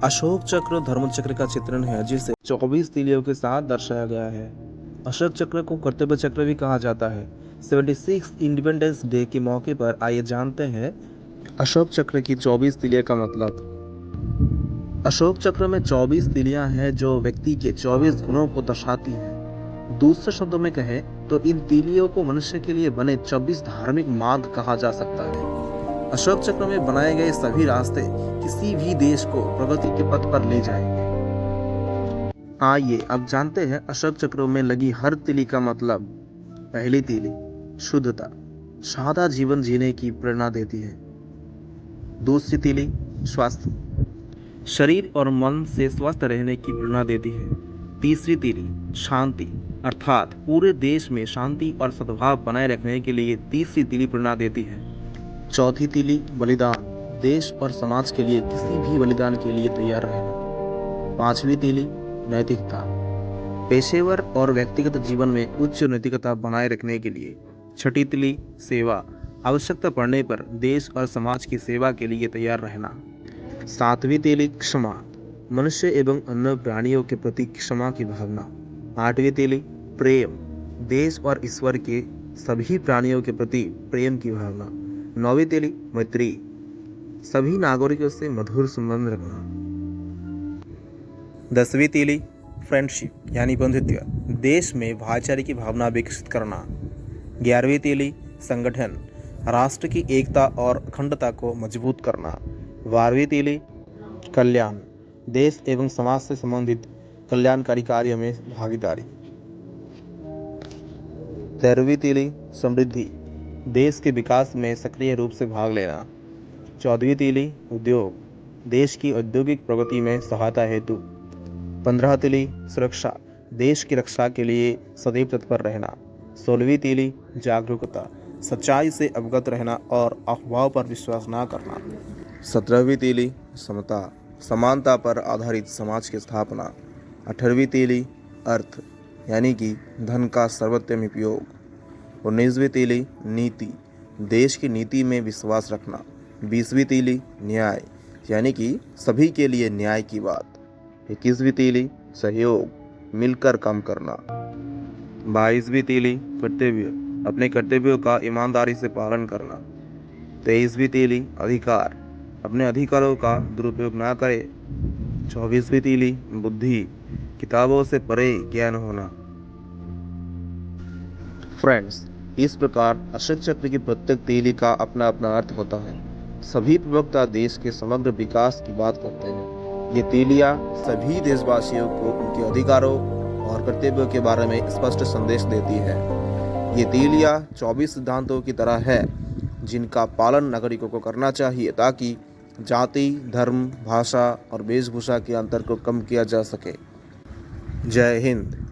अशोक चक्र धर्म चक्र का चित्रण है जिसे 24 तीलियों के साथ दर्शाया गया है। अशोक चक्र को कर्तव्य चक्र भी कहा जाता है। 76 इंडिपेंडेंस डे के मौके पर आइए जानते हैं अशोक चक्र की 24 तीलियां का मतलब। अशोक चक्र में 24 तीलियां हैं जो व्यक्ति के 24 गुणों को दर्शाती हैं। दूसरे शब्दों में कहें तो इन तीलियों को मनुष्य के लिए बने 24 धार्मिक मार्ग कहा जा सकता है। अशोक चक्र में बनाए गए सभी रास्ते किसी भी देश को प्रगति के पथ पर ले जाएंगे। आइए अब जानते हैं अशोक चक्र में लगी हर तीली का मतलब। पहली तीली शुद्धता, सादा जीवन जीने की प्रेरणा देती है। दूसरी तीली स्वास्थ्य, शरीर और मन से स्वस्थ रहने की प्रेरणा देती है। तीसरी तीली शांति, अर्थात पूरे देश में शांति और सद्भाव बनाए रखने के लिए तीसरी तीली प्रेरणा देती है। चौथी तीली बलिदान, देश और समाज के लिए किसी भी बलिदान के लिए तैयार रहना। पांचवी तीली नैतिकता, पेशेवर और व्यक्तिगत जीवन में उच्च नैतिकता बनाए रखने के लिए। छठी तीली सेवा, आवश्यकता पड़ने पर देश और समाज की सेवा के लिए तैयार रहना। सातवीं तीली क्षमा, मनुष्य एवं अन्य प्राणियों के प्रति क्षमा की भावना। आठवीं तीली प्रेम, देश और ईश्वर के सभी प्राणियों के प्रति प्रेम की भावना। नौवीं तीली मैत्री, सभी नागरिकों से मधुर संबंध रखना। 10वीं तीली फ्रेंडशिप यानी बंधुत्व, देश में भाईचारे की भावना विकसित करना। 11वीं तीली संगठन, राष्ट्र की एकता और अखंडता को मजबूत करना। 12वीं तीली कल्याण, देश एवं समाज से संबंधित कल्याणकारी कार्य में भागीदारी। 13वीं तीली समृद्धि, देश के विकास में सक्रिय रूप से भाग लेना। 14वीं तीली उद्योग, देश की औद्योगिक प्रगति में सहायता हेतु। 15 तीली सुरक्षा, देश की रक्षा के लिए सदैव तत्पर रहना। 16वीं तीली जागरूकता, सच्चाई से अवगत रहना और अफवाह पर विश्वास न करना। 17वीं तीली समता, समानता पर आधारित समाज की स्थापना। 18वीं तीली अर्थ, यानी कि धन का सर्वोत्तम उपयोग। 19वीं तीली नीति, देश की नीति में विश्वास रखना। 20वीं तीली न्याय, यानी कि सभी के लिए न्याय की बात। 21वीं तीली सहयोग, मिलकर काम करना। 22वीं तीली कर्तव्य, अपने कर्तव्यों का ईमानदारी से पालन करना। 23वीं तीली अधिकार, अपने अधिकारों का दुरुपयोग ना करे। 24वीं तीली बुद्धि, किताबों से परे ज्ञान होना। फ्रेंड्स, इस प्रकार अशोक चक्र की प्रत्येक तीली का अपना अपना अर्थ होता है। सभी प्रवक्ता देश के समग्र विकास की बात करते हैं। ये तीलियां सभी देशवासियों को उनके अधिकारों और कर्तव्यों के बारे में स्पष्ट संदेश देती है। ये तीलियां 24 सिद्धांतों की तरह है जिनका पालन नागरिकों को करना चाहिए ताकि जाति, धर्म, भाषा और वेशभूषा के अंतर को कम किया जा सके। जय हिंद।